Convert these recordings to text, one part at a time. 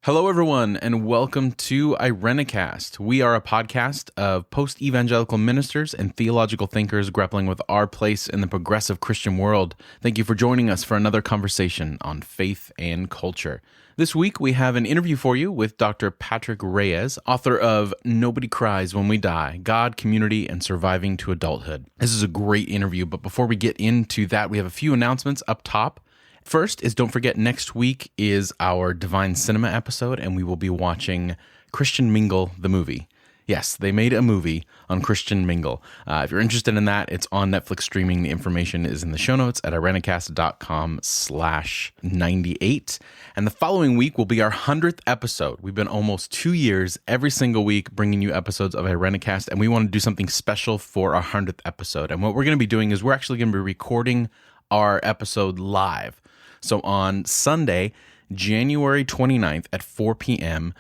Hello, everyone, and welcome to Irenicast. We are a podcast of post-evangelical ministers and theological thinkers grappling with our place in the progressive Christian world. Thank you for joining us for another conversation on faith and culture. This week, we have an interview for you with Dr. Patrick Reyes, author of Nobody Cries When We Die, God, Community, and Surviving to Adulthood. This is a great interview, but before we get into that, we have a few announcements up top. First is, don't forget, next week is our Divine Cinema episode, and we will be watching Christian Mingle, the movie. Yes, they made a movie on Christian Mingle. If you're interested in that, it's on Netflix streaming. The information is in the show notes at irenicast.com/98. And the following week will be our 100th episode. We've been almost 2 years, every single week, bringing you episodes of Irenicast, and we want to do something special for our 100th episode. And what we're going to be doing is we're actually going to be recording our episode live. So on Sunday, January 29th at 4 p.m.,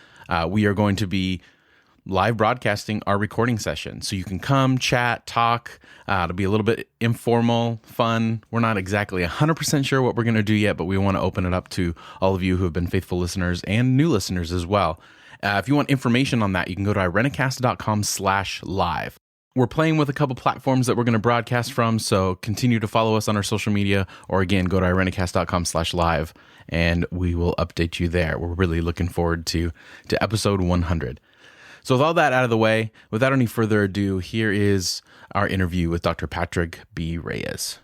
we are going to be live broadcasting our recording session. So you can come, chat, talk. It'll be a little bit informal, fun. We're not exactly 100% sure what we're going to do yet, but we want to open it up to all of you who have been faithful listeners and new listeners as well. If you want information on that, you can go to irenicast.com/live. We're playing with a couple platforms that we're going to broadcast from, so continue to follow us on our social media, or again, go to irenicast.com/live, and we will update you there. We're really looking forward to episode 100. So with all that out of the way, without any further ado, here is our interview with Dr. Patrick B. Reyes.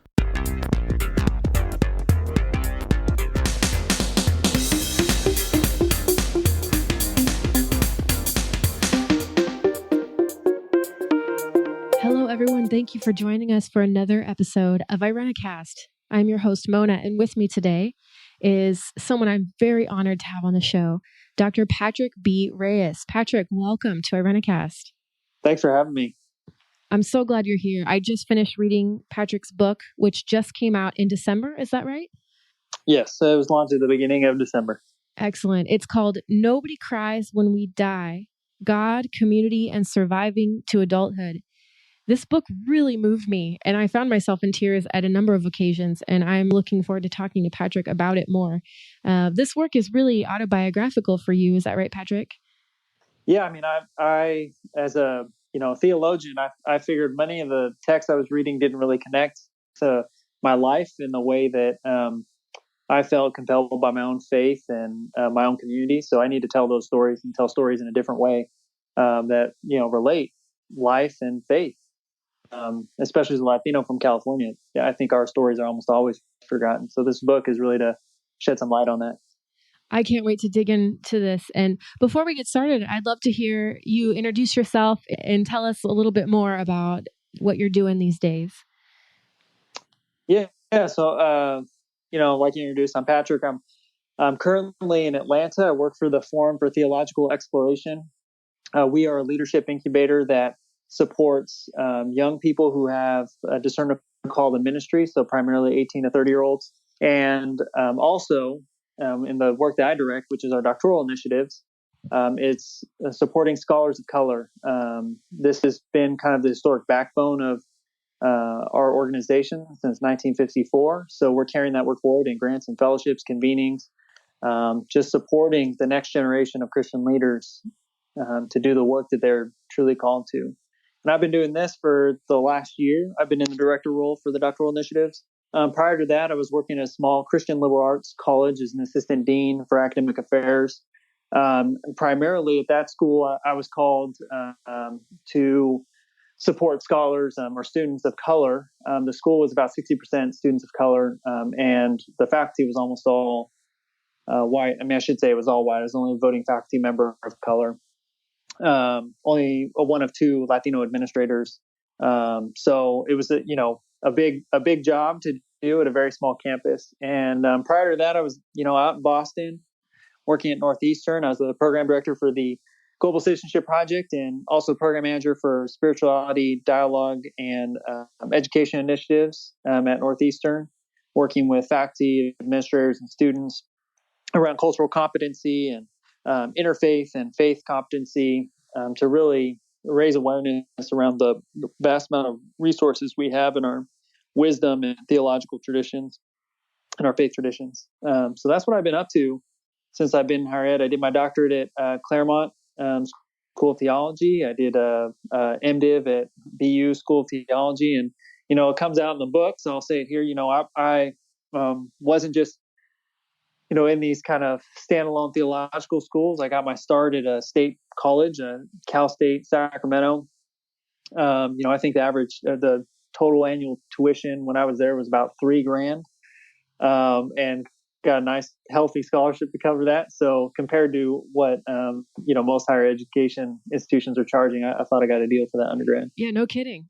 Hello, everyone. Thank you for joining us for another episode of Irenicast. I'm your host, Mona, and with me today is someone I'm very honored to have on the show, Dr. Patrick B. Reyes. Patrick, welcome to Irenicast. Thanks for having me. I'm so glad you're here. I just finished reading Patrick's book, which just came out in December. Is that right? Yes, it was launched at the beginning of December. Excellent. It's called Nobody Cries When We Die, God, Community, and Surviving to Adulthood. This book really moved me, and I found myself in tears at a number of occasions, and I'm looking forward to talking to Patrick about it more. This work is really autobiographical for you. Is that right, Patrick? Yeah, I mean, I as a theologian, I figured many of the texts I was reading didn't really connect to my life in the way that I felt compelled by my own faith and my own community. So I need to tell those stories and tell stories in a different way that relate life and faith. Especially as a Latino from California. Yeah, I think our stories are almost always forgotten. So this book is really to shed some light on that. I can't wait to dig into this. And before we get started, I'd love to hear you introduce yourself and tell us a little bit more about what you're doing these days. Yeah. So, like you introduced, I'm Patrick. I'm currently in Atlanta. I work for the Forum for Theological Exploration. We are a leadership incubator that supports young people who have a discernment call to ministry, so primarily 18 to 30-year-olds. And also, in the work that I direct, which is our doctoral initiatives, it's supporting scholars of color. This has been kind of the historic backbone of our organization since 1954. So we're carrying that work forward in grants and fellowships, convenings, just supporting the next generation of Christian leaders to do the work that they're truly called to. And I've been doing this for the last year. I've been in the director role for the doctoral initiatives. Prior to that, I was working at a small Christian liberal arts college as an assistant dean for academic affairs. Primarily at that school, I was called to support scholars or students of color. The school was about 60% students of color, and the faculty was almost all white. I mean, I should say it was all white. I was only a voting faculty member of color. Only one of two Latino administrators. So it was a big job to do at a very small campus. And prior to that, I was out in Boston working at Northeastern. I was the program director for the Global Citizenship Project and also program manager for spirituality, dialogue, and education initiatives at Northeastern, working with faculty, administrators, and students around cultural competency and interfaith and faith competency to really raise awareness around the vast amount of resources we have in our wisdom and theological traditions and our faith traditions. So that's what I've been up to since I've been in higher ed. I did my doctorate at Claremont School of Theology. I did a MDiv at BU School of Theology, and it comes out in the book, so I'll say it here. I wasn't just in these kind of standalone theological schools. I got my start at a state college, Cal State Sacramento. I think the average, the total annual tuition when I was there was about $3,000, and got a nice, healthy scholarship to cover that. So compared to what most higher education institutions are charging, I thought I got a deal for that undergrad. Yeah, no kidding.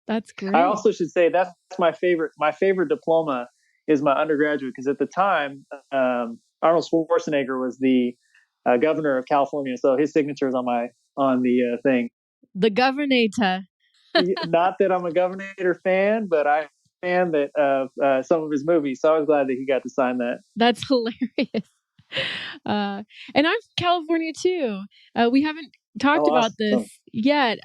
That's great. I also should say that's my favorite. My favorite diploma is my undergraduate, because at the time, Arnold Schwarzenegger was the governor of California, so his signature is on the thing. The Governator. Not that I'm a Governator fan, but I'm a fan of some of his movies, so I was glad that he got to sign that. That's hilarious. And I'm from California too. We haven't talked about this yet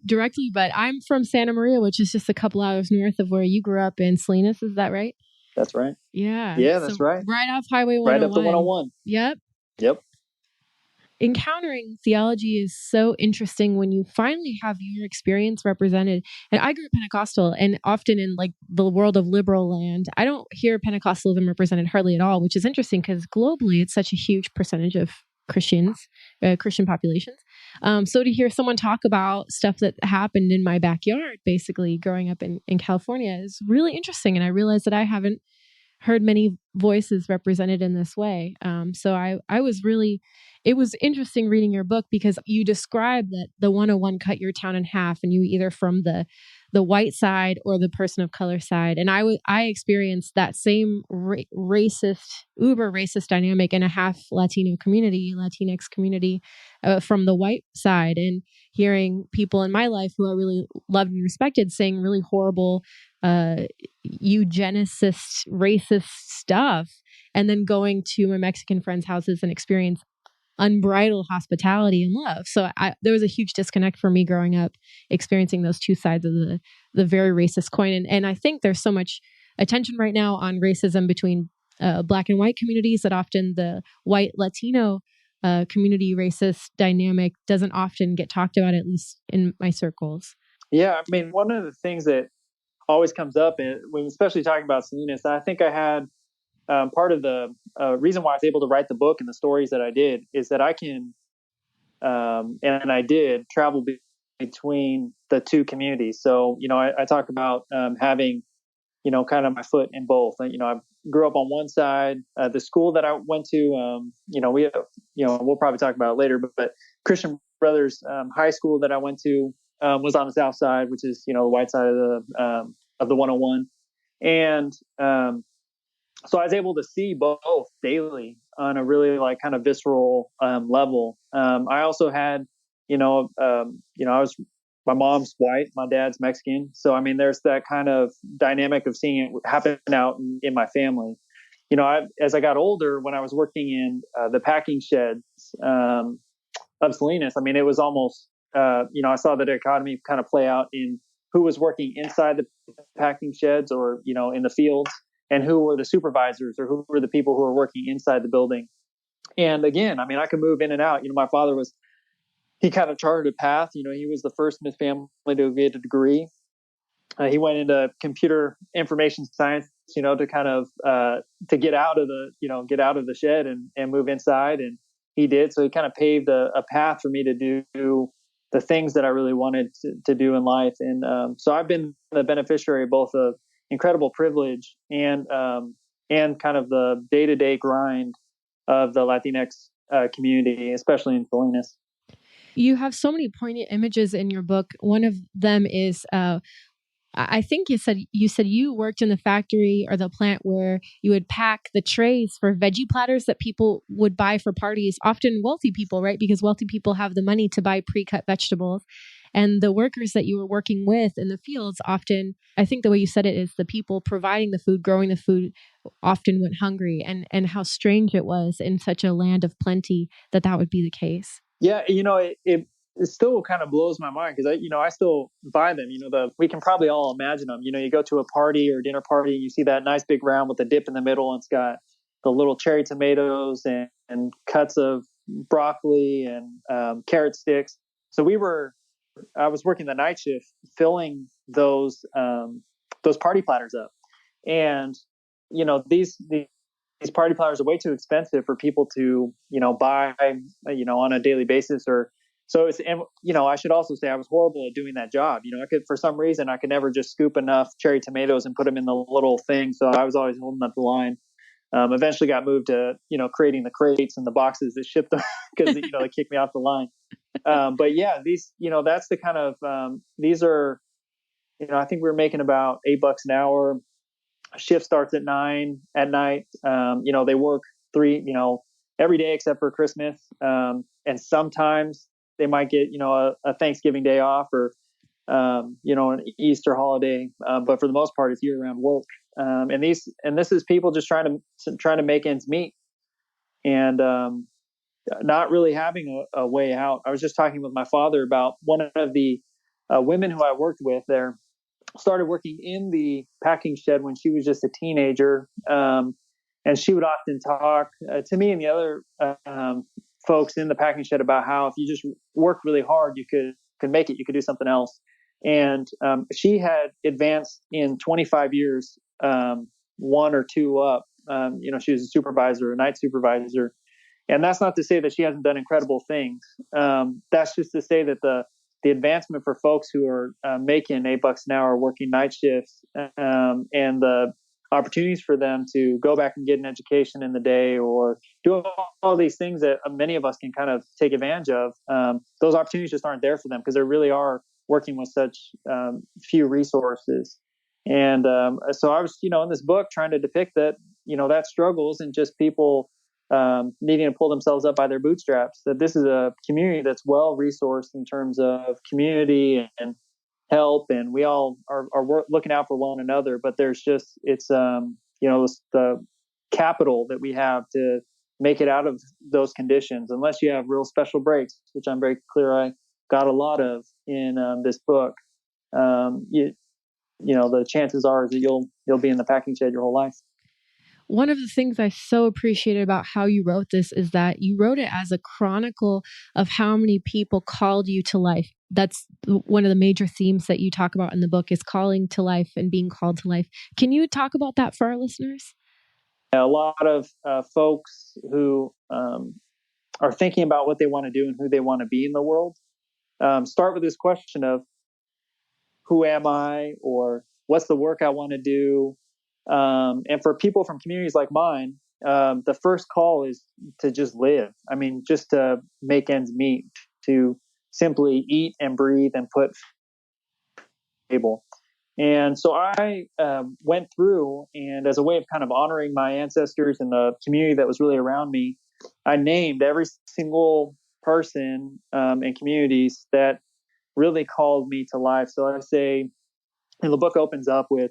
directly, but I'm from Santa Maria, which is just a couple hours north of where you grew up in Salinas. Is that right? That's right. Yeah. Yeah, that's right. Right off Highway 101. Right up the 101. Yep. Encountering theology is so interesting when you finally have your experience represented. And I grew up Pentecostal, and often in like the world of liberal land, I don't hear Pentecostalism represented hardly at all, which is interesting because globally it's such a huge percentage of Christian populations. So to hear someone talk about stuff that happened in my backyard, basically growing up in California, is really interesting. And I realized that I haven't heard many voices represented in this way. So I was really, it was interesting reading your book because you describe that the 101 cut your town in half, and you either from the white side or the person of color side. And I experienced that same racist, uber racist dynamic in a half Latino community, Latinx community, from the white side, and hearing people in my life who I really loved and respected saying really horrible, eugenicist, racist stuff, and then going to my Mexican friends' houses and experience unbridled hospitality and love. So there was a huge disconnect for me growing up, experiencing those two sides of the very racist coin. And I think there's so much attention right now on racism between Black and white communities that often the white Latino community racist dynamic doesn't often get talked about, at least in my circles. Yeah, I mean, one of the things that always comes up, when especially talking about Salinas, I think I had part of the reason why I was able to write the book and the stories that I did is that I can, and I did travel between the two communities. So, I talk about having, kind of my foot in both. I grew up on one side. The school that I went to, we'll probably talk about it later, but Christian Brothers High School that I went to was on the south side, which is, the white side of the 101. And so I was able to see both daily on a really like kind of visceral level. I also had, my mom's white, my dad's Mexican. So, I mean, there's that kind of dynamic of seeing it happen out in my family. As I got older, when I was working in the packing sheds of Salinas, I mean, it was almost, I saw the dichotomy kind of play out in who was working inside the packing sheds or, in the fields, and who were the supervisors or who were the people who were working inside the building. And again, I mean, I could move in and out. My father he kind of charted a path. He was the first in his family to get a degree. He went into computer information science, to kind of, to get out of the shed and move inside. And he did. So he kind of paved a path for me to do the things that I really wanted to do in life. And so I've been the beneficiary of both of incredible privilege and kind of the day-to-day grind of the Latinx community, especially in Salinas. You have so many poignant images in your book. One of them is, I think you said you worked in the factory or the plant where you would pack the trays for veggie platters that people would buy for parties, often wealthy people, right? Because wealthy people have the money to buy pre-cut vegetables. And the workers that you were working with in the fields often, I think the way you said it is the people providing the food, growing the food, often went hungry, and how strange it was in such a land of plenty that would be the case. Yeah, it still kind of blows my mind because I still buy them. We can probably all imagine them. You go to a party or dinner party, and you see that nice big round with the dip in the middle, and it's got the little cherry tomatoes and cuts of broccoli and carrot sticks. So I was working the night shift filling those party platters up. And, these party platters are way too expensive for people to, buy, on a daily basis. Or so it's, and, I should also say I was horrible at doing that job. For some reason, I could never just scoop enough cherry tomatoes and put them in the little thing. So I was always holding up the line. Eventually got moved to, creating the crates and the boxes that shipped them because, they kicked me off the line. But yeah, these, that's the kind of, these are, I think we were making about $8 an hour. Shift starts at 9 at night. They work every day except for Christmas. And sometimes they might get, a Thanksgiving day off or, an Easter holiday. But for the most part, it's year round work. And this is people just trying to make ends meet and, not really having a way out. I was just talking with my father about one of the women who I worked with there started working in the packing shed when she was just a teenager. And she would often talk to me and the other folks in the packing shed about how if you just work really hard, you could make it, you could do something else. And she had advanced in 25 years, one or two up. She was a supervisor, a night supervisor. And that's not to say that she hasn't done incredible things. That's just to say that the advancement for folks who are making $8 an hour, working night shifts, and the opportunities for them to go back and get an education in the day or do all these things that many of us can kind of take advantage of. Those opportunities just aren't there for them because they really are working with such few resources. And so I was, in this book trying to depict that, that struggles and just people needing to pull themselves up by their bootstraps, that this is a community that's well resourced in terms of community and help. And we all are looking out for one another, but there's just, it's, the capital that we have to make it out of those conditions, unless you have real special breaks, which I'm very clear I got a lot of in this book. The chances are is that you'll be in the packing shed your whole life. One of the things I so appreciated about how you wrote this is that you wrote it as a chronicle of how many people called you to life. That's one of the major themes that you talk about in the book is calling to life and being called to life. Can you talk about that for our listeners? A lot of folks who are thinking about what they want to do and who they want to be in the world start with this question of who am I, or what's the work I want to do? And for people from communities like mine, the first call is to just live. I mean, just to make ends meet, to simply eat and breathe and put table. And so I went through, and as a way of kind of honoring my ancestors and the community that was really around me, I named every single person and communities that really called me to life. So I say, and the book opens up with,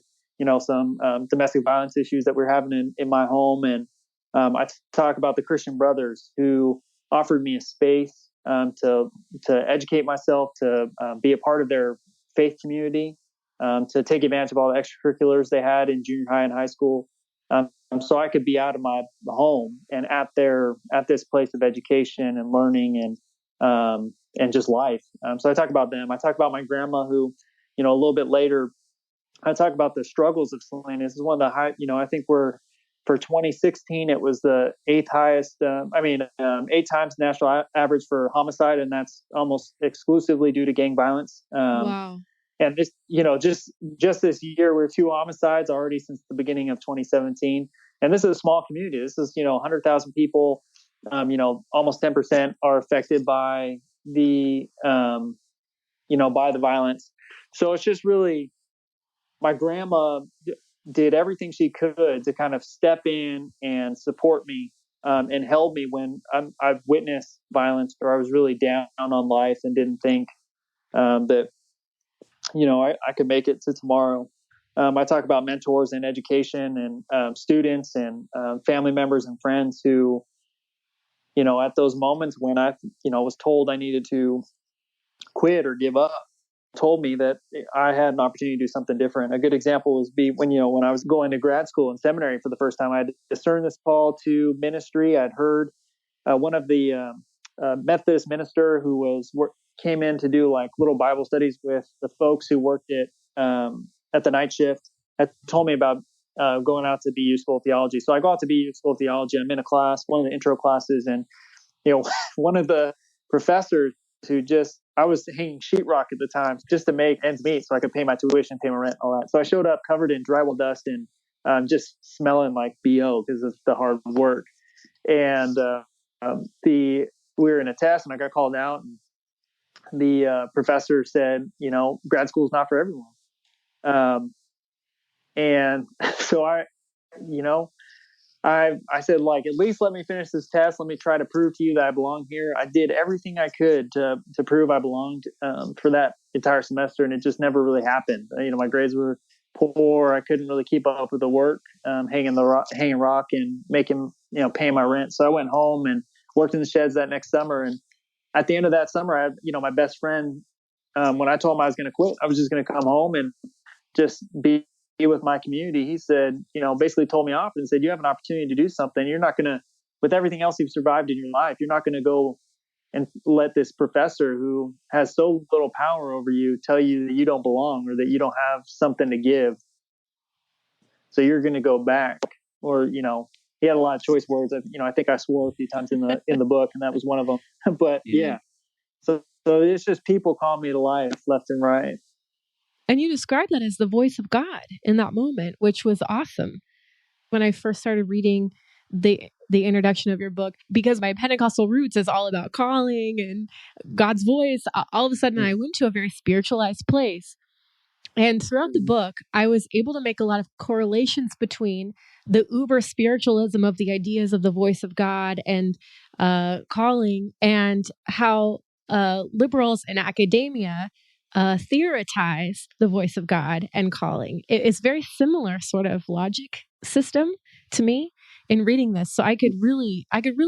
some domestic violence issues that we're having in my home. And I talk about the Christian brothers who offered me a space to educate myself, to be a part of their faith community, to take advantage of all the extracurriculars they had in junior high and high school. So I could be out of my home and at this place of education and learning and just life. So I talk about them. I talk about my grandma who, a little bit later, I talk about the struggles of Selena. This is one of the high, I think for 2016, it was the eighth highest, 8 times national average for homicide. And that's almost exclusively due to gang violence. Wow. And this, just this year, we're 2 homicides already since the beginning of 2017. And this is a small community. This is, 100,000 people, almost 10% are affected by the, by the violence. So it's just really, my grandma did everything she could to kind of step in and support me and held me when I've witnessed violence or I was really down on life and didn't think that, I could make it to tomorrow. I talk about mentors in education and students and family members and friends who, at those moments when I, was told I needed to quit or give up, told me that I had an opportunity to do something different. A good example was when I was going to grad school and seminary for the first time. I had discerned this call to ministry. I'd heard one of the Methodist minister who came in to do like little Bible studies with the folks who worked at the night shift, had told me about going out to Be Useful Theology. So I go out to Be Useful Theology. I'm in a class, one of the intro classes, and one of the professors I was hanging sheetrock at the time just to make ends meet so I could pay my tuition, pay my rent, all that. So I showed up covered in drywall dust and just smelling like BO because of the hard work. And we were in a test and I got called out, and the professor said, grad school is not for everyone. And so I said, like, at least let me finish this test. Let me try to prove to you that I belong here. I did everything I could to prove I belonged for that entire semester, and it just never really happened. My grades were poor. I couldn't really keep up with the work, hanging rock and making, paying my rent. So I went home and worked in the sheds that next summer. And at the end of that summer, my best friend, when I told him I was going to quit, I was just going to come home and just be with my community. He said, basically told me off and said, you have an opportunity to do something. You're not going to, with everything else you've survived in your life, you're not going to go and let this professor who has so little power over you tell you that you don't belong or that you don't have something to give. So you're going to go back, or, he had a lot of choice words. I think I swore a few times in the book, and that was one of them. But yeah. So it's just people call me to life left and right. And you described that as the voice of God in that moment, which was awesome. When I first started reading the introduction of your book, because my Pentecostal roots is all about calling and God's voice, all of a sudden I went to a very spiritualized place. And throughout the book, I was able to make a lot of correlations between the uber spiritualism of the ideas of the voice of God and calling, and how liberals in academia theorize the voice of God and calling. It's very similar sort of logic system to me in reading this. So I could really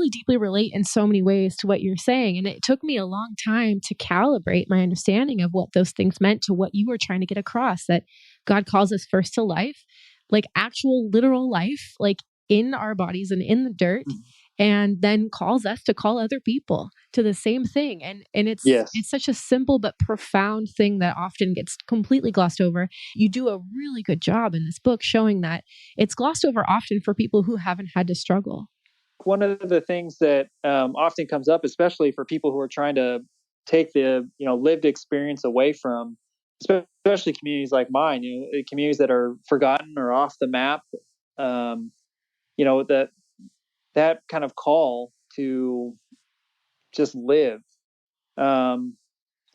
deeply relate in so many ways to what you're saying. And it took me a long time to calibrate my understanding of what those things meant to what you were trying to get across, that God calls us first to life, like actual literal life, like in our bodies and in the dirt, and then calls us to call other people to the same thing. And it's such a simple but profound thing that often gets completely glossed over. You do a really good job in this book showing that it's glossed over often for people who haven't had to struggle. One of the things that often comes up, especially for people who are trying to take the lived experience away from, especially communities like mine, communities that are forgotten or off the map, that kind of call to just live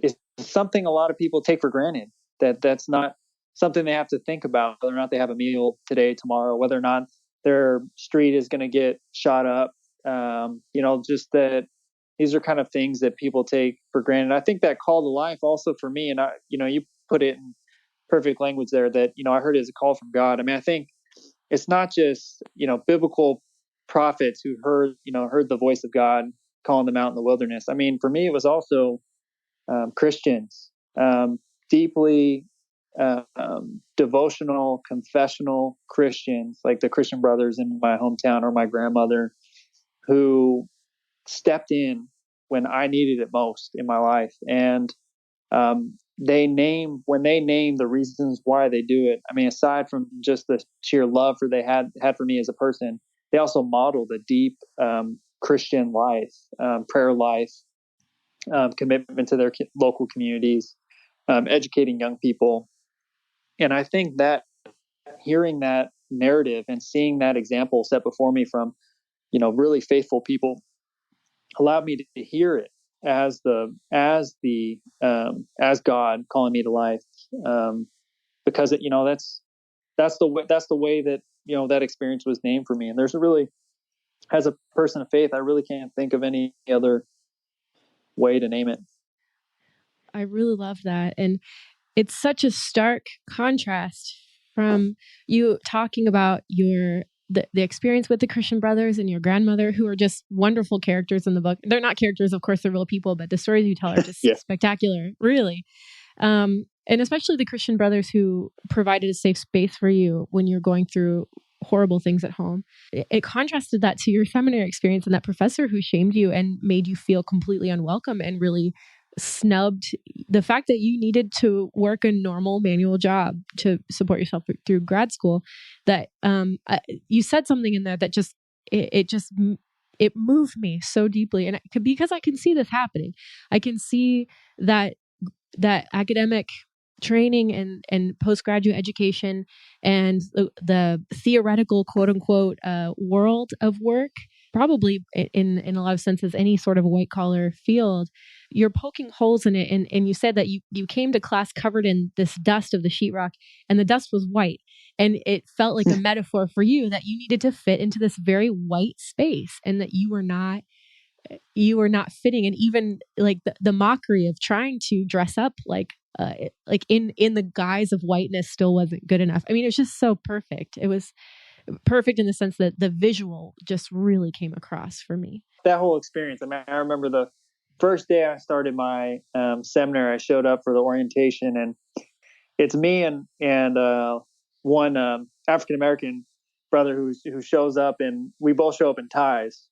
is something a lot of people take for granted. That's not something they have to think about, whether or not they have a meal today, tomorrow, whether or not their street is going to get shot up. Just that these are kind of things that people take for granted. I think that call to life also for me, and you put it in perfect language there, that, I heard it as a call from God. I mean, I think it's not just, biblical prophets who heard the voice of God calling them out in the wilderness. I mean, for me, it was also Christians, deeply devotional, confessional Christians, like the Christian brothers in my hometown or my grandmother, who stepped in when I needed it most in my life. And when they name the reasons why they do it, I mean, aside from just the sheer love they had for me as a person, they also modeled a deep Christian life, prayer life, commitment to their local communities, educating young people. And I think that hearing that narrative and seeing that example set before me from, really faithful people allowed me to hear it as God calling me to life. Because that's the way that, that experience was named for me. And as a person of faith, I really can't think of any other way to name it. I really love that. And it's such a stark contrast from you talking about the experience with the Christian brothers and your grandmother, who are just wonderful characters in the book. They're not characters, of course, they're real people, but the stories you tell are just spectacular, really. And especially the Christian brothers who provided a safe space for you when you're going through horrible things at home. It contrasted that to your seminary experience and that professor who shamed you and made you feel completely unwelcome and really snubbed the fact that you needed to work a normal manual job to support yourself through grad school. That you said something in there that just it moved me so deeply, and because I can see this happening. I can see that academic training and postgraduate education and the theoretical quote unquote world of work, probably in a lot of senses any sort of white collar field, you're poking holes in it. And you said that you came to class covered in this dust of the sheetrock, and the dust was white, and it felt like a metaphor for you that you needed to fit into this very white space, and that you were not fitting. And even like the mockery of trying to dress up like in the guise of whiteness still wasn't good enough. I mean, it was just so perfect. It was perfect in the sense that the visual just really came across for me. That whole experience. I mean, I remember the first day I started my seminary, I showed up for the orientation, and it's me and one African American brother who shows up, and we both show up in ties.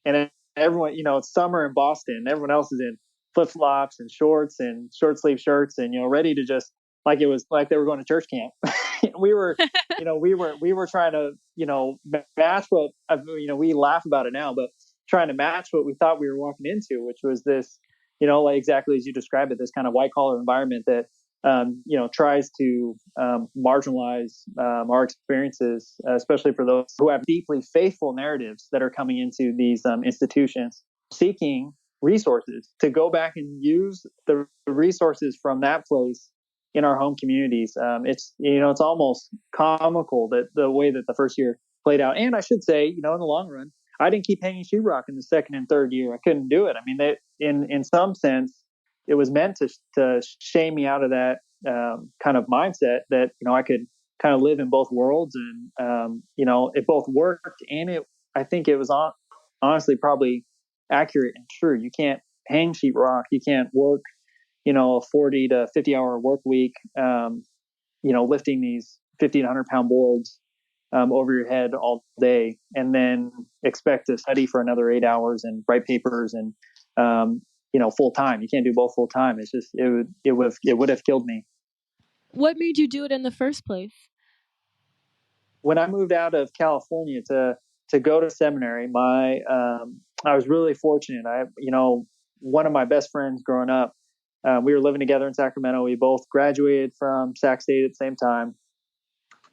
And everyone, it's summer in Boston. Everyone else is in flip flops and shorts and short sleeve shirts, and ready to just like it was like they were going to church camp. we were, we were trying to match what we laugh about it now, but trying to match what we thought we were walking into, which was this, like exactly as you described it, this kind of white collar environment that tries to marginalize our experiences, especially for those who have deeply faithful narratives that are coming into these institutions, seeking resources to go back and use the resources from that place in our home communities. It's almost comical that the way that the first year played out. And I should say, in the long run, I didn't keep hanging sheetrock in the second and third year. I couldn't do it. I mean, in some sense, it was meant to shame me out of that kind of mindset that I could kind of live in both worlds, and it both worked, and I think it was honestly probably accurate and true. You can't hang sheetrock, you can't work a 40 to 50 hour work week, lifting these 50 to 100 pound boards over your head all day, and then expect to study for another 8 hours and write papers and full time. You can't do both full time. It's just it would have killed me. What made you do it in the first place? When I moved out of California to go to seminary, I was really fortunate. One of my best friends growing up, we were living together in Sacramento. We both graduated from Sac State at the same time,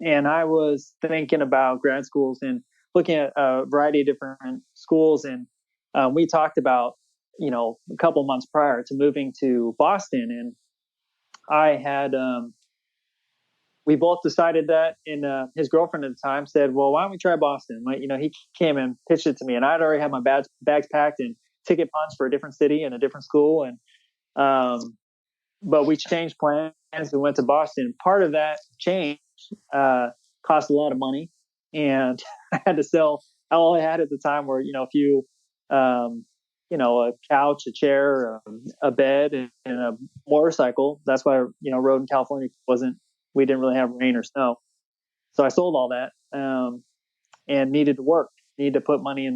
and I was thinking about grad schools and looking at a variety of different schools, and we talked about a couple months prior to moving to Boston, and I had we both decided that, and his girlfriend at the time said, well, why don't we try Boston? Like, he came and pitched it to me, and I'd already had my bags packed and ticket punched for a different city and a different school. And but we changed plans. We went to Boston. Part of that change cost a lot of money, and I had to sell all I had at the time were a few a couch, a chair, a bed, and a motorcycle. That's why road in California we didn't really have rain or snow, so I sold all that and needed to work, needed to put money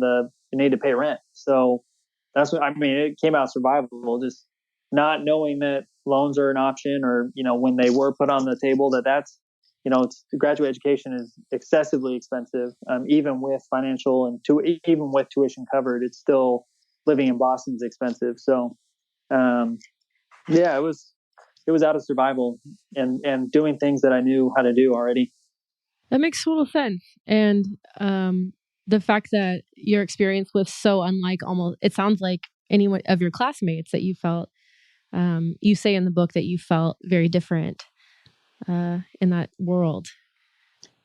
needed to pay rent. So that's what I mean. It came out survivable, just not knowing that loans are an option, or when they were put on the table, that's graduate education is excessively expensive, even with financial and even with tuition covered. It's still, living in Boston is expensive. So it was out of survival and doing things that I knew how to do already. That makes total sense. And the fact that your experience was so unlike, almost, it sounds like any of your classmates, that you felt, you say in the book that you felt very different in that world.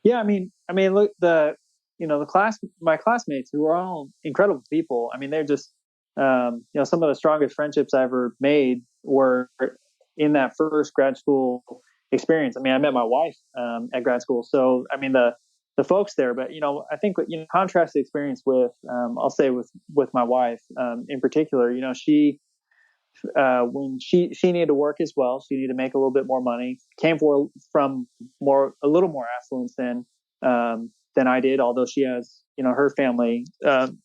Yeah, I mean, look, my classmates, who are all incredible people. I mean, they're just, some of the strongest friendships I ever made were in that first grad school experience. I mean, I met my wife at grad school, so I mean the folks there. But I think contrast the experience with, I'll say with my wife in particular. She when she needed to work as well. She needed to make a little bit more money. Came from a little more affluence than I did. Although she has, her family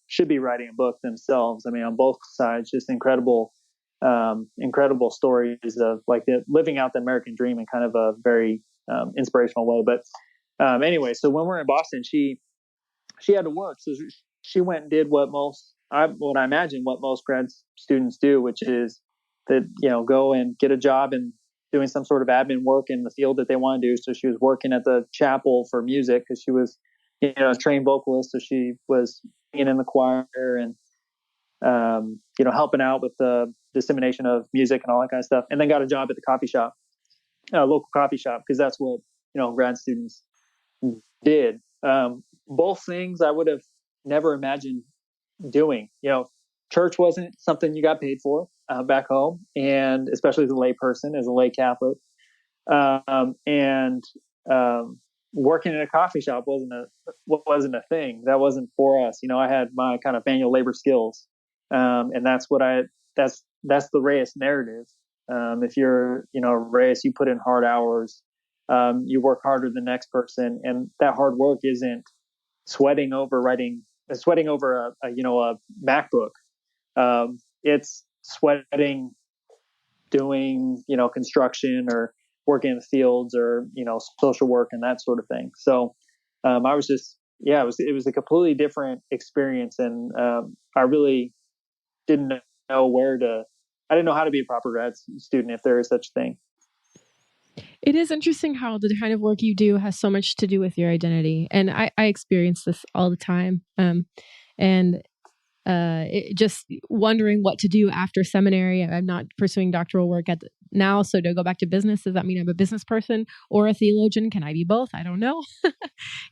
should be writing a book themselves. I mean, on both sides, just incredible stories of like living out the American dream in kind of a very inspirational way. But anyway, so when we're in Boston, she had to work, so she went and did what I imagine what most grad students do, which is that go and get a job and doing some sort of admin work in the field that they want to do. So she was working at the chapel for music because she was a trained vocalist, so she was singing in the choir and helping out with the dissemination of music and all that kind of stuff, and then got a job at the coffee shop, local coffee shop, because that's what grad students did. Both things I would have never imagined doing. Church wasn't something you got paid for back home, and especially as a lay person, as a lay Catholic, and working in a coffee shop wasn't a thing. That wasn't for us. I had my kind of manual labor skills, and that's the Reyes narrative. If you're Reyes, you put in hard hours. You work harder than the next person, and that hard work isn't sweating over a MacBook. It's sweating doing construction or working in the fields or social work and that sort of thing. So I was just it was a completely different experience, and I really didn't know I didn't know how to be a proper grad student, if there is such a thing. It is interesting how the kind of work you do has so much to do with your identity. And I experience this all the time. And just wondering what to do after seminary. I'm not pursuing doctoral work now. So to go back to business, does that mean I'm a business person or a theologian? Can I be both? I don't know.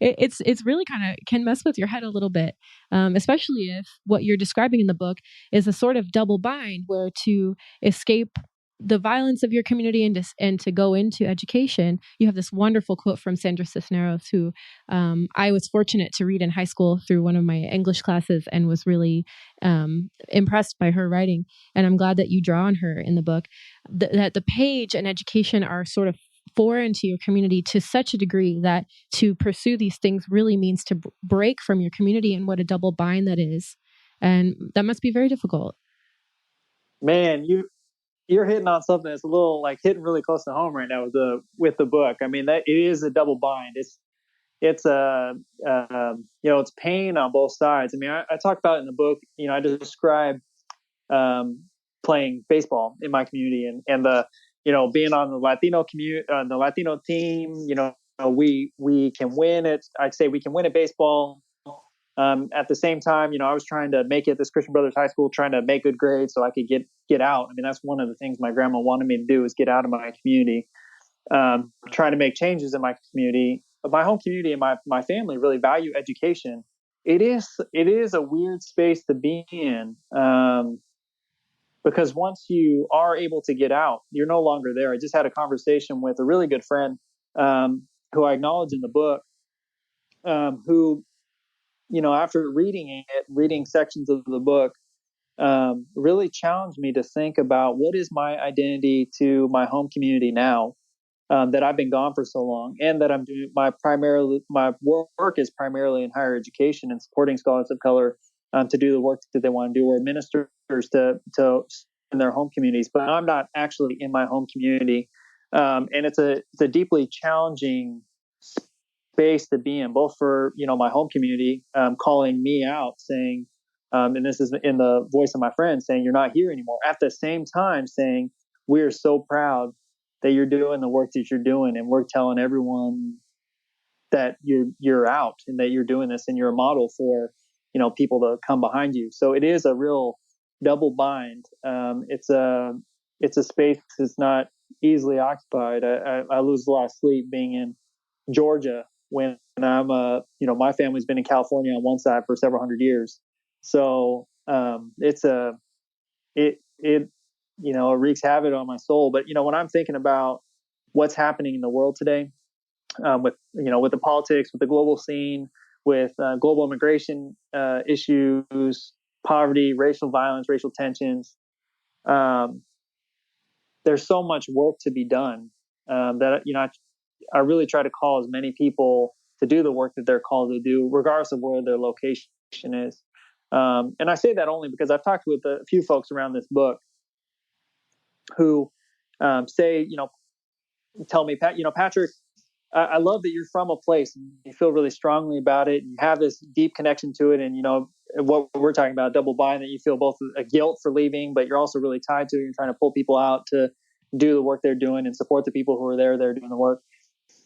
It's really kind of can mess with your head a little bit, especially if what you're describing in the book is a sort of double bind where to escape the violence of your community and to go into education. You have this wonderful quote from Sandra Cisneros, who I was fortunate to read in high school through one of my English classes and was really impressed by her writing. And I'm glad that you draw on her in the book. That the page and education are sort of foreign to your community to such a degree that to pursue these things really means to break from your community, and what a double bind that is. And that must be very difficult. Man, you're hitting on something that's a little like hitting really close to home right now with the book. I mean, that it is a double bind. It's it's pain on both sides. I mean, I talk about it in the book. I describe playing baseball in my community, and the being on the the Latino team. We can win it. I'd say we can win at baseball. At the same time, I was trying to make it this Christian Brothers High School, trying to make good grades so I could get out. I mean, that's one of the things my grandma wanted me to do, is get out of my community. Trying to make changes in my community. My home community and my family really value education. It is a weird space to be in, because once you are able to get out, you're no longer there. I just had a conversation with a really good friend, who I acknowledge in the book, who after reading sections of the book, really challenged me to think about what is my identity to my home community now, that I've been gone for so long, and that I'm doing my work is primarily in higher education and supporting scholars of color to do the work that they want to do, or ministers to in their home communities. But I'm not actually in my home community, and it's a deeply challenging space to be in, both for my home community calling me out, saying, and this is in the voice of my friend, saying you're not here anymore. At the same time, saying we are so proud that you're doing the work that you're doing, and we're telling everyone that you're out and that you're doing this, and you're a model for people to come behind you. So it is a real double bind. It's a space that's not easily occupied. I lose a lot of sleep being in Georgia when I'm my family's been in California on one side for several hundred years. So it wreaks havoc on my soul. But when I'm thinking about what's happening in the world today, with the politics, with the global scene, with global immigration issues, poverty, racial violence, racial tensions, um, there's so much work to be done, that I really try to call as many people to do the work that they're called to do, regardless of where their location is. And I say that only because I've talked with a few folks around this book who say, tell me, Patrick, I love that you're from a place and you feel really strongly about it. And you have this deep connection to it. And, what we're talking about, double bind, that you feel both a guilt for leaving, but you're also really tied to it. You're trying to pull people out to do the work they're doing and support the people who are there. They're doing the work.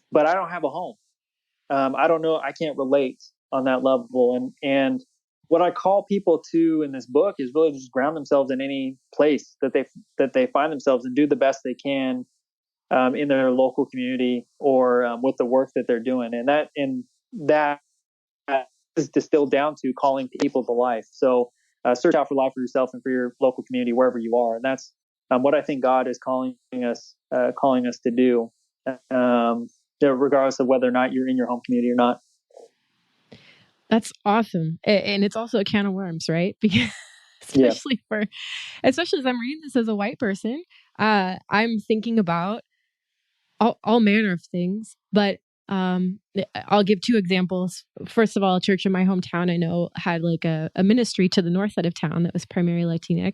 But I don't have a home. I don't know. I can't relate on that level. And what I call people to in this book is really just ground themselves in any place that they find themselves and do the best they can in their local community or with the work that they're doing. And that is distilled down to calling people to life. So search out for life for yourself and for your local community wherever you are. And that's what I think God is calling us to do, regardless of whether or not you're in your home community or not. That's awesome. And it's also a can of worms, right? Because Yeah. especially as I'm reading this as a white person, I'm thinking about all manner of things, but I'll give two examples. First of all, a church in my hometown I know had like a ministry to the north side of town that was primarily Latinx,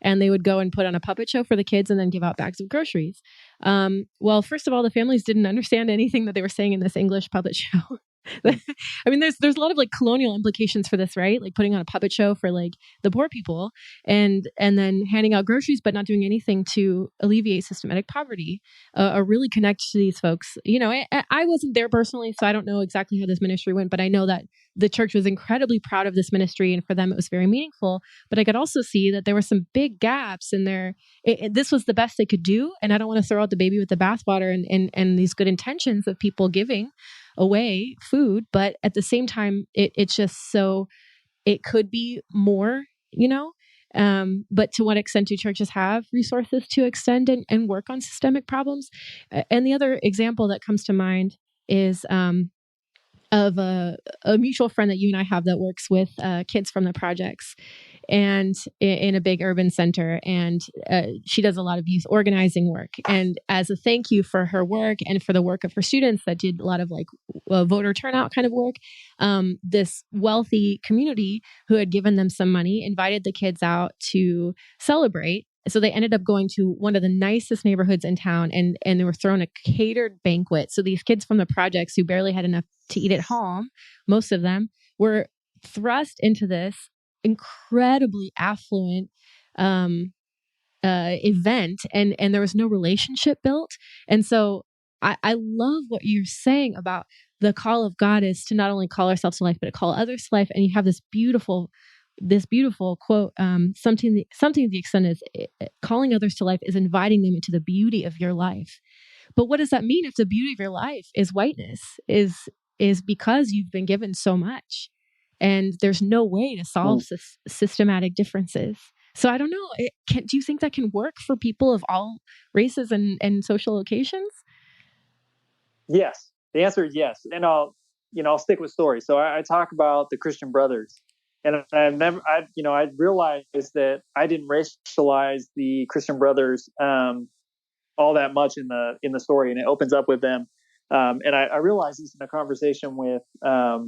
and they would go and put on a puppet show for the kids and then give out bags of groceries. Well, first of all, the families didn't understand anything that they were saying in this English puppet show. I mean, there's a lot of like colonial implications for this, right? Like putting on a puppet show for like the poor people and then handing out groceries, but not doing anything to alleviate systematic poverty, or really connect to these folks. I wasn't there personally, so I don't know exactly how this ministry went, but I know that the church was incredibly proud of this ministry, and for them it was very meaningful. But I could also see that there were some big gaps in there. This was the best they could do, and I don't want to throw out the baby with the bathwater and these good intentions of people giving away food, but at the same time, it's just so it could be more, but to what extent do churches have resources to extend and work on systemic problems? And the other example that comes to mind is of a mutual friend that you and I have that works with kids from the projects and in a big urban center. And she does a lot of youth organizing work. And as a thank you for her work and for the work of her students that did a lot of like voter turnout kind of work, this wealthy community who had given them some money invited the kids out to celebrate. So they ended up going to one of the nicest neighborhoods in town, and they were thrown a catered banquet. So these kids from the projects who barely had enough to eat at home, most of them, were thrust into this incredibly affluent event, and there was no relationship built. And so I love what you're saying about the call of God is to not only call ourselves to life, but to call others to life. And you have this beautiful quote, something to the extent is calling others to life is inviting them into the beauty of your life. But what does that mean if the beauty of your life is whiteness, is because you've been given so much and there's no way to solve systematic differences? So I don't know, do you think that can work for people of all races and social locations? Yes. The answer is yes. And I'll stick with stories. So I talk about the Christian Brothers, and I realized that I didn't racialize the Christian Brothers all that much in the story, and it opens up with them. And I realized this in a conversation with my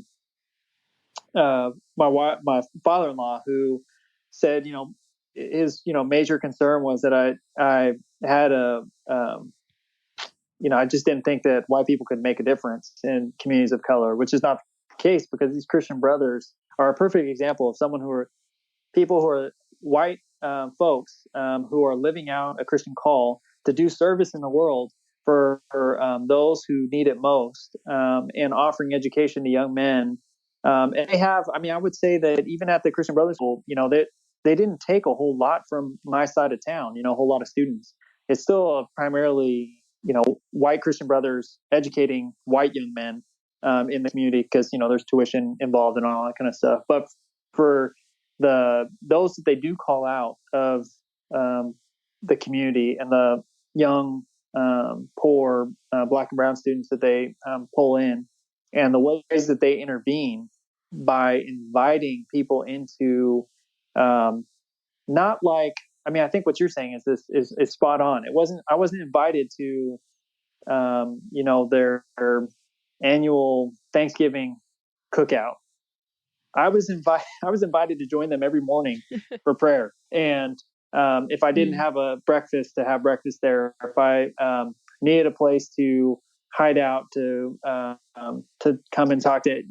father-in-law, who said, his major concern was that I had I just didn't think that white people could make a difference in communities of color, which is not the case, because these Christian Brothers are a perfect example of people who are white folks who are living out a Christian call to do service in the world for those who need it most, and offering education to young men. And they have, I would say that even at the Christian Brothers School, they didn't take a whole lot from my side of town, a whole lot of students. It's still primarily, white Christian Brothers educating white young men in the community, because, there's tuition involved and all that kind of stuff. But for those that they do call out of the community and the young, poor Black and brown students that they pull in, and the ways that they intervene by inviting people into, not like I mean, I think what you're saying is is spot on. I wasn't invited to, their annual Thanksgiving cookout. I was invited to join them every morning for prayer. And if I didn't have a breakfast, to have breakfast there. If I needed a place to hide out, to come and talk to,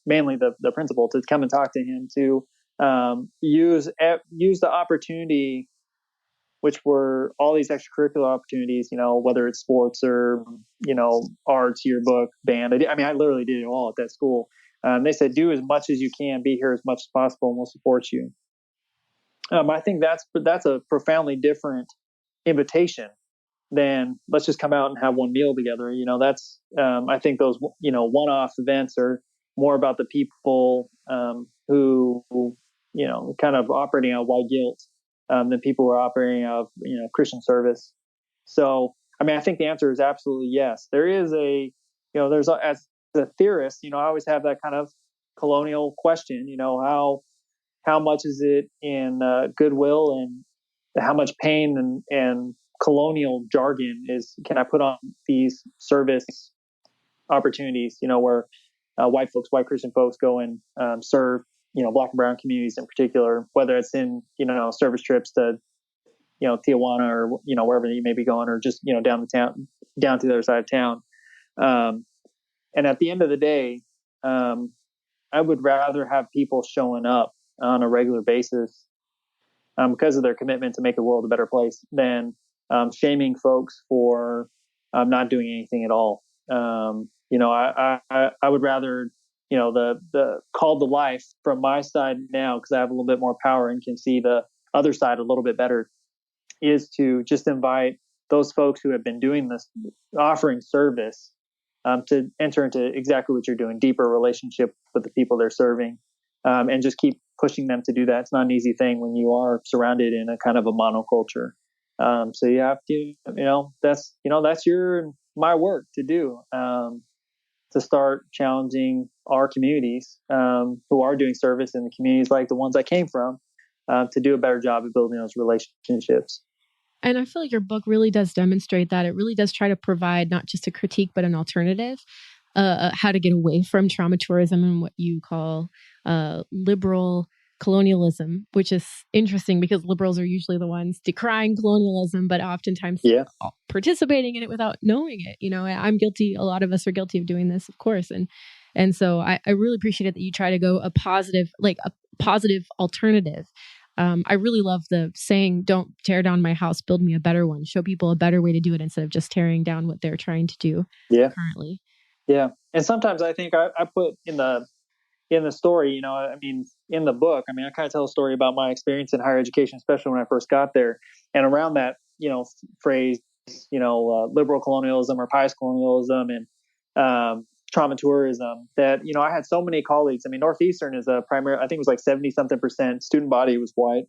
mainly the principal, to come and talk to him, to use the opportunity, which were all these extracurricular opportunities, whether it's sports or, arts, yearbook, band. I mean, I literally did it all at that school. They said, do as much as you can, be here as much as possible, and we'll support you. I think that's a profoundly different invitation than let's just come out and have one meal together. That's I think those one-off events are more about the people who kind of operating out of white guilt than people who are operating out of Christian service. So I mean, I think the answer is absolutely yes. There is as a theorist, I always have that kind of colonial question. How much is it in goodwill, and how much pain and colonial jargon can I put on these service opportunities, where white Christian folks go and serve, Black and brown communities in particular, whether it's in, service trips to, Tijuana or, wherever you may be going, or just, down to the other side of town. And at the end of the day, I would rather have people showing up on a regular basis because of their commitment to make the world a better place than shaming folks for not doing anything at all. I would rather, the call to life from my side now, because I have a little bit more power and can see the other side a little bit better, is to just invite those folks who have been doing this, offering service, to enter into exactly what you're doing, deeper relationship with the people they're serving, and just keep pushing them to do that. It's not an easy thing when you are surrounded in a kind of a monoculture. So you have to, that's my work to do, to start challenging our communities who are doing service in the communities like the ones I came from, to do a better job of building those relationships. And I feel like your book really does demonstrate that. It really does try to provide not just a critique, but an alternative, how to get away from trauma tourism and what you call liberal colonialism, which is interesting because liberals are usually the ones decrying colonialism, but oftentimes participating in it without knowing it. I'm guilty. A lot of us are guilty of doing this, of course. And so I really appreciate it that you try to go a positive alternative. I really love the saying, don't tear down my house, build me a better one. Show people a better way to do it instead of just tearing down what they're trying to do currently. Yeah. And sometimes I think I put in the story, in the book, I kind of tell a story about my experience in higher education, especially when I first got there. And around that, phrase, liberal colonialism or pious colonialism and trauma tourism, that, I had so many colleagues. Northeastern is a primary, I think it was like 70-something% student body was white,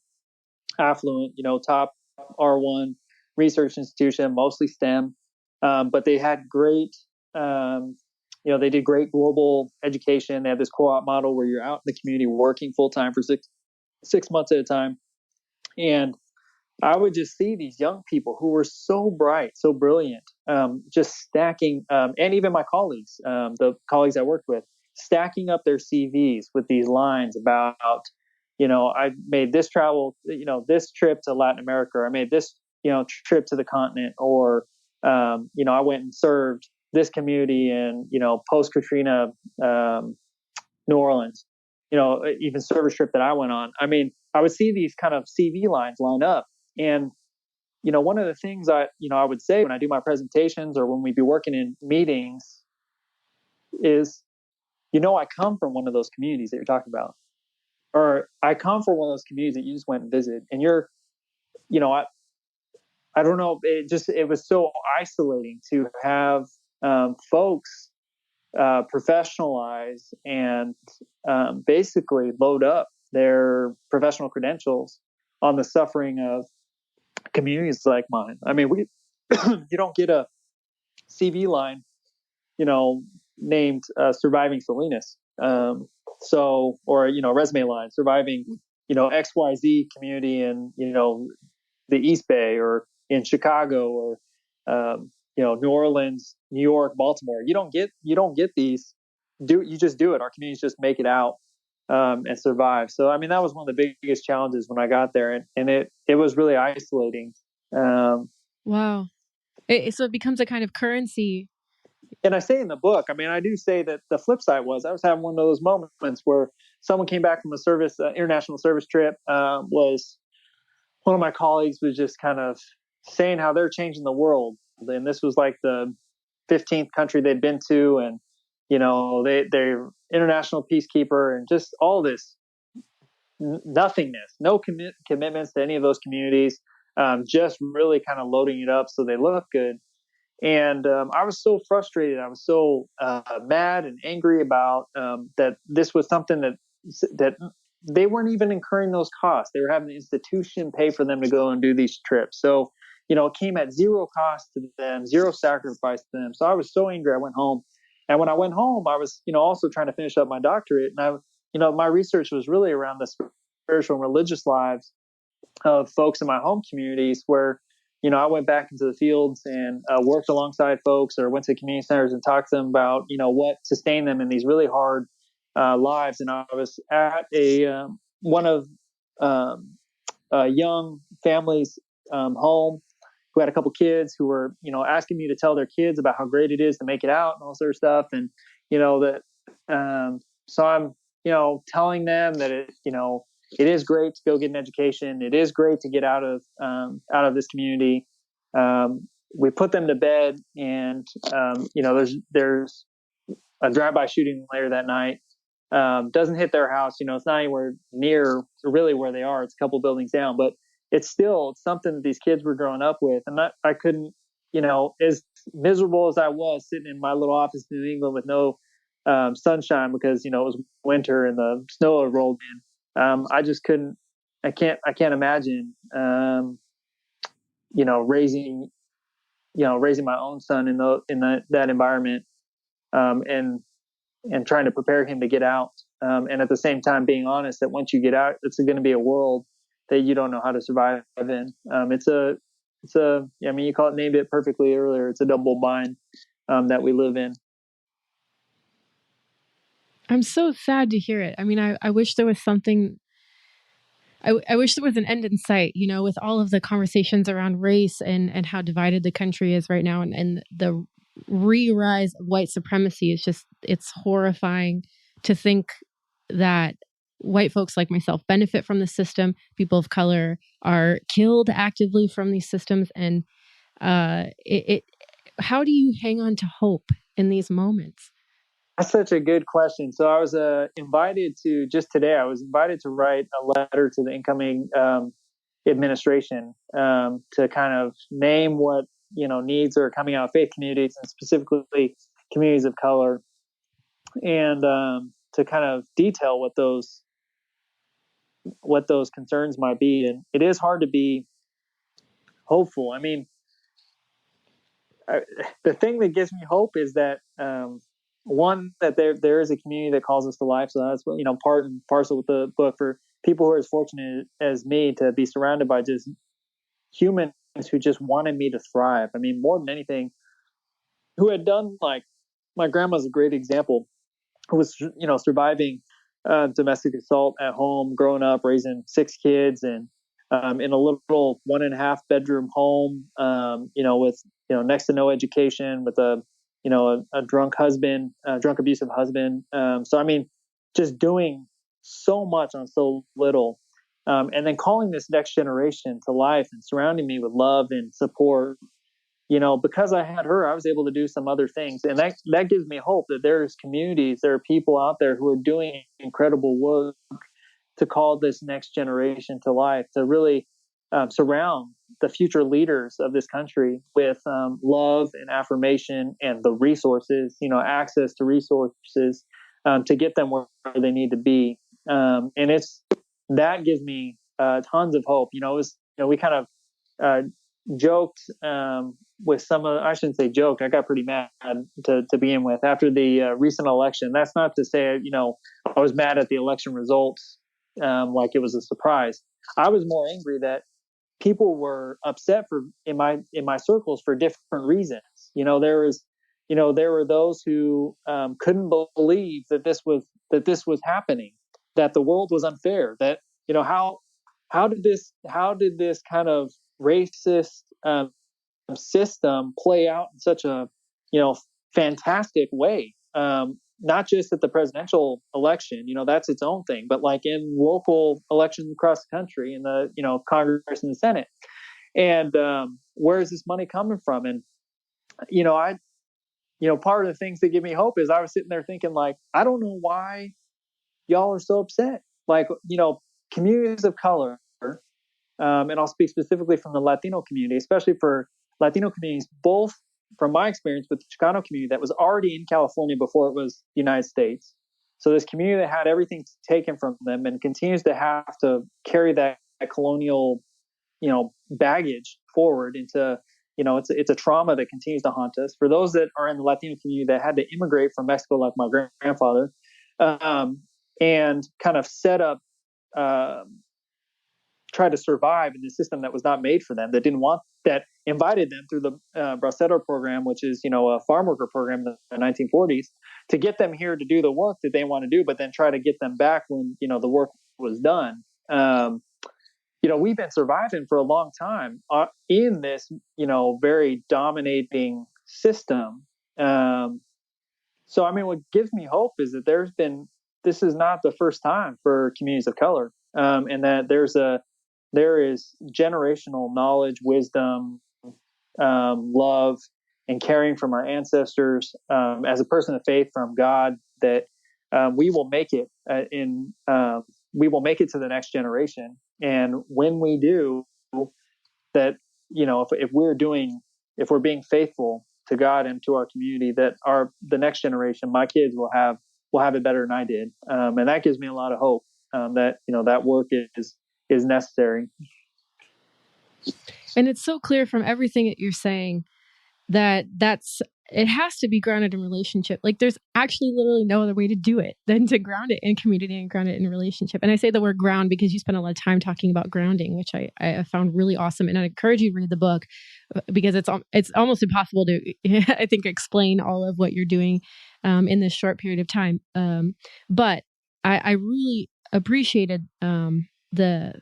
affluent, top R1 research institution, mostly STEM. But they had great, they did great global education. They had this co-op model where you're out in the community working full time for six months at a time. And I would just see these young people who were so bright, so brilliant, just stacking, and even my colleagues, the colleagues I worked with, stacking up their CVs with these lines about, I made this travel, this trip to Latin America, or I made this, trip to the continent, or, I went and served this community in, post Katrina, New Orleans, even service trip that I went on. I would see these kind of CV lines line up. And, one of the things I would say when I do my presentations or when we be working in meetings is, I come from one of those communities that you're talking about, or I come from one of those communities that you just went and visited, and you're, I don't know, it was so isolating to have folks professionalize and basically load up their professional credentials on the suffering of communities like mine. We you don't get a CV line, named Surviving Salinas. Or resume line, surviving, XYZ community in, the East Bay or in Chicago or New Orleans, New York, Baltimore. You don't get these. You just do it. Our communities just make it out and survive. So I mean, that was one of the biggest challenges when I got there, and it was really isolating. Wow. So it becomes a kind of currency. And I say in the book, I mean, I do say that the flip side was I was having one of those moments where someone came back from a international service trip. Was one of my colleagues was just kind of saying how they're changing the world, and this was like the 15th country they'd been to, and they're international peacekeeper, and just all this nothingness, no commitments to any of those communities, just really kind of loading it up so they look good. And I was so frustrated. I was so mad and angry about that. This was something that they weren't even incurring those costs. They were having the institution pay for them to go and do these trips. So, it came at zero cost to them, zero sacrifice to them. So I was so angry. I went home, and when I went home, I was, also trying to finish up my doctorate. And my research was really around the spiritual and religious lives of folks in my home communities where, I went back into the fields and worked alongside folks or went to community centers and talked to them about, what sustained them in these really hard lives. And I was at one of a young family's home who had a couple kids who were, asking me to tell their kids about how great it is to make it out and all sort of stuff. And, so I'm, telling them that it is great to go get an education. It is great to get out of this community. We put them to bed, and there's a drive-by shooting later that night. Doesn't hit their house. It's not anywhere near really where they are. It's a couple buildings down, but it's something that these kids were growing up with, and I couldn't. As miserable as I was sitting in my little office in New England with no sunshine because it was winter and the snow had rolled in. I just couldn't. I can't imagine. Raising my own son in that environment, and trying to prepare him to get out, and at the same time being honest that once you get out, it's going to be a world that you don't know how to survive in. You named it perfectly earlier. It's a double bind that we live in. I'm so sad to hear it. I mean, I wish there was something. I wish there was an end in sight, with all of the conversations around race and how divided the country is right now, and the re-rise of white supremacy it's horrifying to think that white folks like myself benefit from the system. People of color are killed actively from these systems. And how do you hang on to hope in these moments? That's such a good question. So I was invited to, just today, I was invited to write a letter to the incoming administration to kind of name what, needs are coming out of faith communities and specifically communities of color, and to kind of detail what those concerns might be. And it is hard to be hopeful. I mean, the thing that gives me hope is that one, that there is a community that calls us to life. So that's part and parcel with the book for people who are as fortunate as me to be surrounded by just humans who just wanted me to thrive. I mean, more than anything, who had done, like, my grandma's a great example, who was surviving domestic assault at home, growing up, raising 6 kids, and in a little 1.5 bedroom home, with next to no education, with a drunk husband, drunk abusive husband. So I mean, just doing so much on so little, and then calling this next generation to life and surrounding me with love and support. Because I had her, I was able to do some other things. And that gives me hope that there's communities, there are people out there who are doing incredible work to call this next generation to life, to really surround the future leaders of this country with love and affirmation and the resources, access to resources to get them where they need to be. And that gives me tons of hope. We kind of joked with some of, I shouldn't say joked, I got pretty mad to begin with after the recent election. That's not to say, I was mad at the election results like it was a surprise. I was more angry that people were upset for in my circles for different reasons. There were those who couldn't believe that this was happening, that the world was unfair, that how did this kind of racist system play out in such a fantastic way. Not just at the presidential election, that's its own thing, but like in local elections across the country, in the Congress and the Senate. And where is this money coming from? And I part of the things that give me hope is I was sitting there thinking, like, I don't know why y'all are so upset. Like, communities of color, and I'll speak specifically from the Latino community, especially for Latino communities, both from my experience with the Chicano community that was already in California before it was the United States. So this community that had everything taken from them and continues to have to carry that colonial, baggage forward into, it's a trauma that continues to haunt us. For those that are in the Latino community that had to immigrate from Mexico, like my grandfather, and kind of set up, try to survive in a system that was not made for them, that invited them through the Bracero program, which is, a farm worker program in the 1940s, to get them here to do the work that they want to do, but then try to get them back when, the work was done. We've been surviving for a long time in this, very dominating system. So, I mean, what gives me hope is that this is not the first time for communities of color, and that there is generational knowledge, wisdom, love, and caring from our ancestors, as a person of faith from God, that we will make it we will make it to the next generation. And when we do, that if we're being faithful to God and to our community, that the next generation, my kids, will have it better than I did, and that gives me a lot of hope, that that work is necessary. And it's so clear from everything that you're saying that it has to be grounded in relationship. Like, there's actually literally no other way to do it than to ground it in community and ground it in relationship. And I say the word ground because you spend a lot of time talking about grounding, which I found really awesome. And I encourage you to read the book, because it's almost impossible to, I think, explain all of what you're doing in this short period of time. But I really appreciated the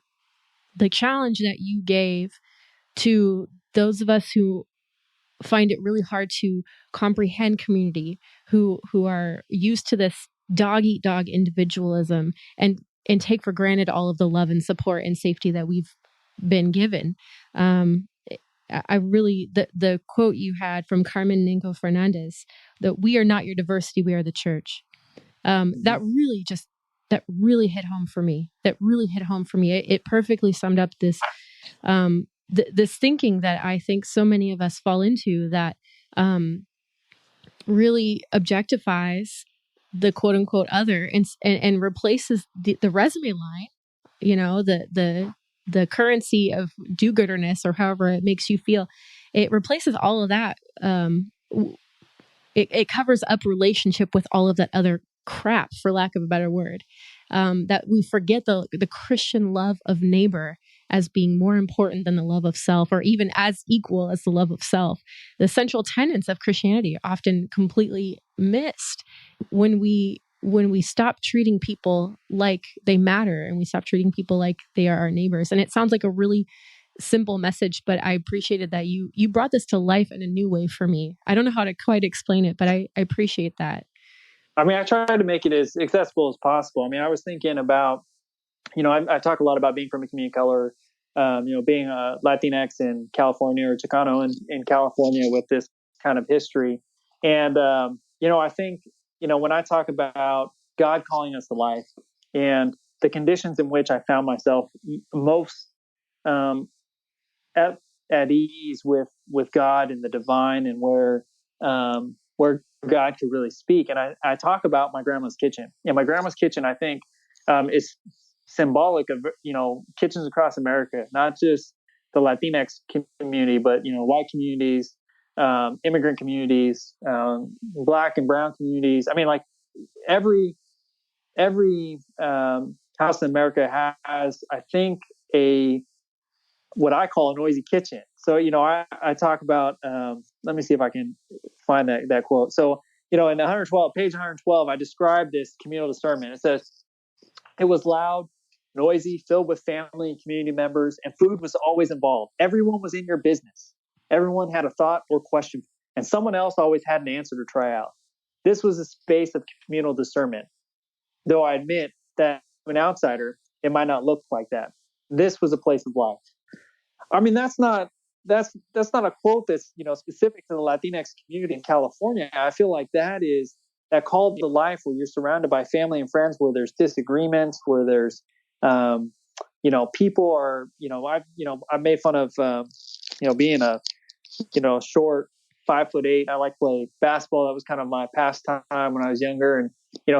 challenge that you gave to those of us who find it really hard to comprehend community, who are used to this dog eat dog individualism and take for granted all of the love and support and safety that we've been given. I really, the quote you had from Carmen Ninko Fernandez, that we are not your diversity, we are the church. That really hit home for me. It perfectly summed up this this thinking that I think so many of us fall into, that really objectifies the quote unquote other and replaces the resume line, the currency of do-gooderness, or however it makes you feel. It replaces all of that. It covers up relationship with all of that other crap, for lack of a better word. That we forget the Christian love of neighbor as being more important than the love of self, or even as equal as the love of self. The central tenets of Christianity are often completely missed when we stop treating people like they matter, and we stop treating people like they are our neighbors. And it sounds like a really simple message, but I appreciated that you brought this to life in a new way for me. I don't know how to quite explain it, but I appreciate that. I mean, I try to make it as accessible as possible. I mean, I was thinking about, I talk a lot about being from a community of color, being a Latinx in California, or Chicano in California, with this kind of history. And, I think, when I talk about God calling us to life, and the conditions in which I found myself most at ease with God and the divine, and where God could really speak. And I talk about my grandma's kitchen. And my grandma's kitchen, I think, is symbolic of kitchens across America, not just the Latinx community, but white communities, immigrant communities, Black and brown communities. I mean, like, every house in America has, I think, a what I call a noisy kitchen. So, I talk about, let me see if I can find that quote. So, in 112, page 112, I describe this communal discernment. It says, it was loud, noisy, filled with family and community members, and food was always involved. Everyone was in your business. Everyone had a thought or question, and someone else always had an answer to try out. This was a space of communal discernment, though I admit that to an outsider, it might not look like that. This was a place of life. I mean, that's not a quote that's specific to the Latinx community in California. I feel like that call to life where you're surrounded by family and friends, where there's disagreements, where there's people are I've made fun of being a short 5'8". I like play basketball. That was kind of my pastime when I was younger, and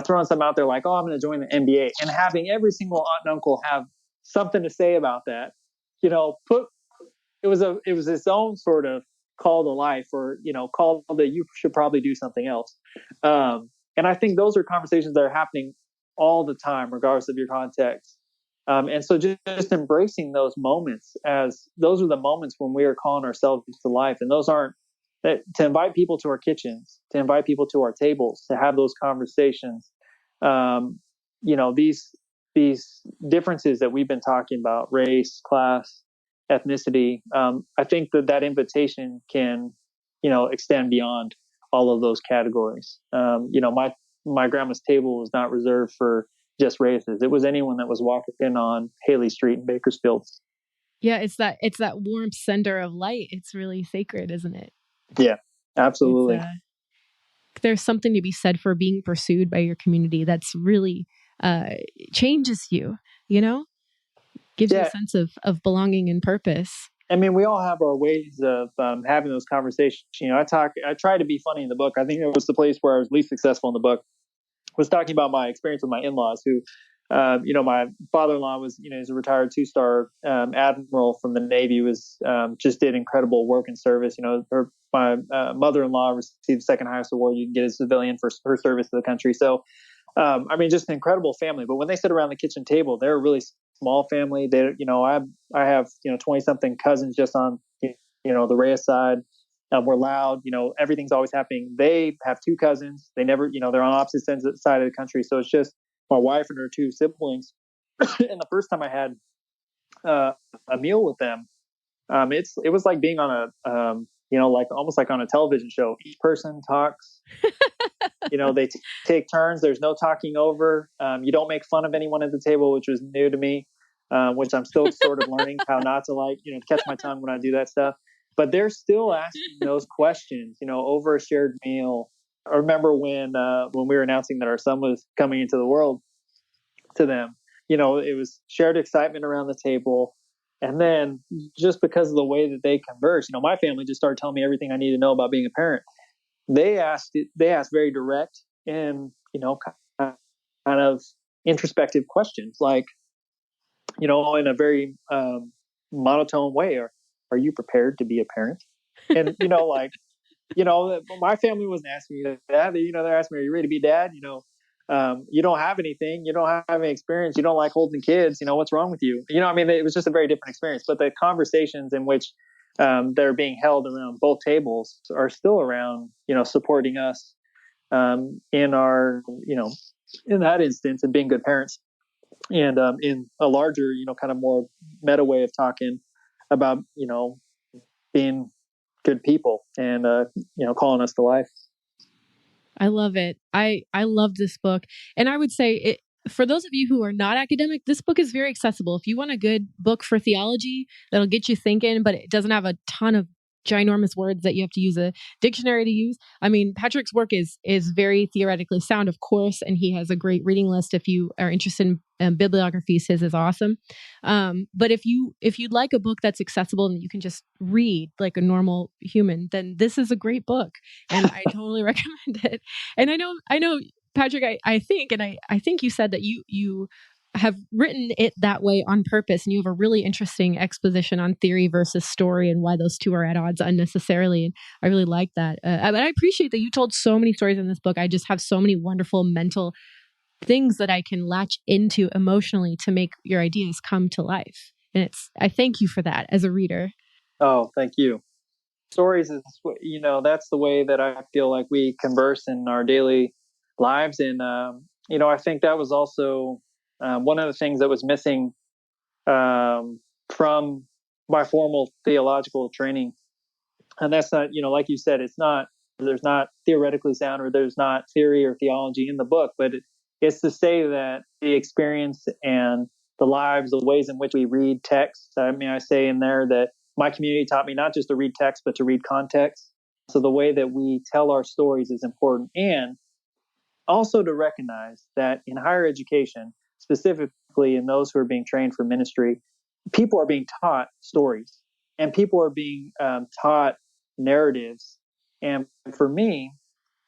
throwing something out there like, oh, I'm going to join the NBA, and having every single aunt and uncle have something to say about that. Put it was its own sort of call to life, or call that you should probably do something else. And I think those are conversations that are happening all the time, regardless of your context. And so just embracing those moments, as those are the moments when we are calling ourselves to life. And those aren't to invite people to our kitchens, to invite people to our tables, to have those conversations. These differences that we've been talking about, race, class, ethnicity. I think that invitation can, extend beyond all of those categories. My grandma's table was not reserved for just races. It was anyone that was walking in on Haley Street in Bakersfield. Yeah, it's that warm center of light. It's really sacred, isn't it? Yeah, absolutely. There's something to be said for being pursued by your community. That's really changes you, gives you a sense of belonging and purpose. I mean, we all have our ways of having those conversations. I try to be funny in the book. I think it was the place where I was least successful in the book, was talking about my experience with my in-laws, who, my father-in-law was, he's a retired 2-star admiral from the Navy, was just did incredible work and service. My mother-in-law received the second highest award you can get as a civilian for her service to the country. So, just an incredible family. But when they sit around the kitchen table, they're a really small family. They, I have 20 something cousins just on the Reyes side. We're loud. Everything's always happening. They have 2 cousins. They never, they're on opposite ends of the side of the country. So it's just my wife and her 2 siblings. And the first time I had a meal with them, it was like being on like almost like on a television show. Each person talks. They take turns. There's no talking over. You don't make fun of anyone at the table, which was new to me, which I'm still sort of learning how not to catch my tongue when I do that stuff. But they're still asking those questions, over a shared meal. I remember when we were announcing that our son was coming into the world to them, it was shared excitement around the table. And then just because of the way that they converse, my family just started telling me everything I need to know about being a parent. They asked very direct and, kind of introspective questions, like, in a very monotone way. Are you prepared to be a parent? And, my family wasn't asking me that. They're asking me, are you ready to be dad? You don't have anything. You don't have any experience. You don't like holding kids. What's wrong with you? It was just a very different experience. But the conversations in which they're being held around both tables are still around, supporting us in our, in that instance, and being good parents. And in a larger, kind of more meta way of talking about, being good people and, calling us to life. I love it. I love this book. And I would say for those of you who are not academic, this book is very accessible. If you want a good book for theology that'll get you thinking, but it doesn't have a ton of ginormous words that you have to use a dictionary to use. I mean, Patrick's work is very theoretically sound, of course, and he has a great reading list. If you are interested in bibliographies, his is awesome. But if you'd like a book that's accessible and you can just read like a normal human, then this is a great book, and I totally recommend it. And I know, Patrick, I think you said that you have written it that way on purpose, and you have a really interesting exposition on theory versus story and why those two are at odds unnecessarily. And I really like that. But I appreciate that you told so many stories in this book. I just have so many wonderful mental things that I can latch into emotionally to make your ideas come to life. And I thank you for that as a reader. Oh, thank you. Stories is, that's the way that I feel like we converse in our daily lives. And, I think that was also one of the things that was missing from my formal theological training. And that's not, like you said, there's not theoretically sound, or there's not theory or theology in the book, but it's to say that the experience and the lives, the ways in which we read text. I mean, I say in there that my community taught me not just to read text, but to read context. So the way that we tell our stories is important. And also to recognize that in higher education, specifically in those who are being trained for ministry, people are being taught stories, and people are being taught narratives. And for me,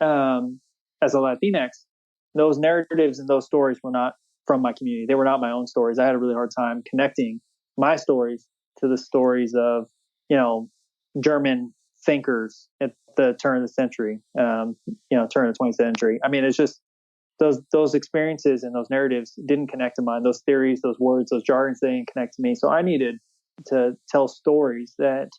as a Latinx, those narratives and those stories were not from my community. They were not my own stories. I had a really hard time connecting my stories to the stories of, German thinkers at the turn of the century, turn of the 20th century. I mean, it's just those experiences and those narratives didn't connect to mine. Those theories, those words, those jargons, they didn't connect to me. So I needed to tell stories that,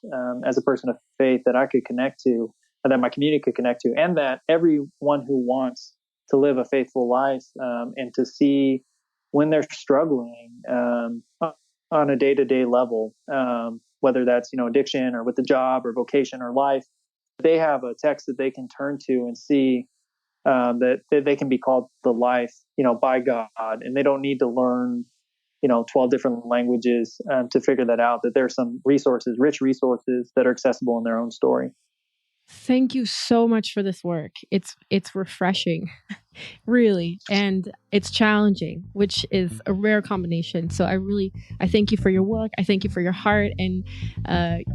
as a person of faith, that I could connect to, and that my community could connect to, and that everyone who wants to live a faithful life, and to see when they're struggling on a day-to-day level, whether that's addiction, or with the job, or vocation, or life, they have a text that they can turn to and see that they can be called the life, by God, and they don't need to learn 12 different languages to figure that out, that there's some resources, rich resources, that are accessible in their own story. Thank you so much for this work. It's refreshing, really, and it's challenging, which is a rare combination. So I thank you for your work. I thank you for your heart and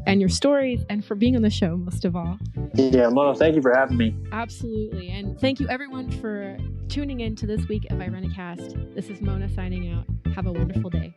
your stories, and for being on the show, most of all. Yeah, Mona, thank you for having me. Absolutely, and thank you everyone for tuning in to this week of Irenicast. This is Mona signing out. Have a wonderful day.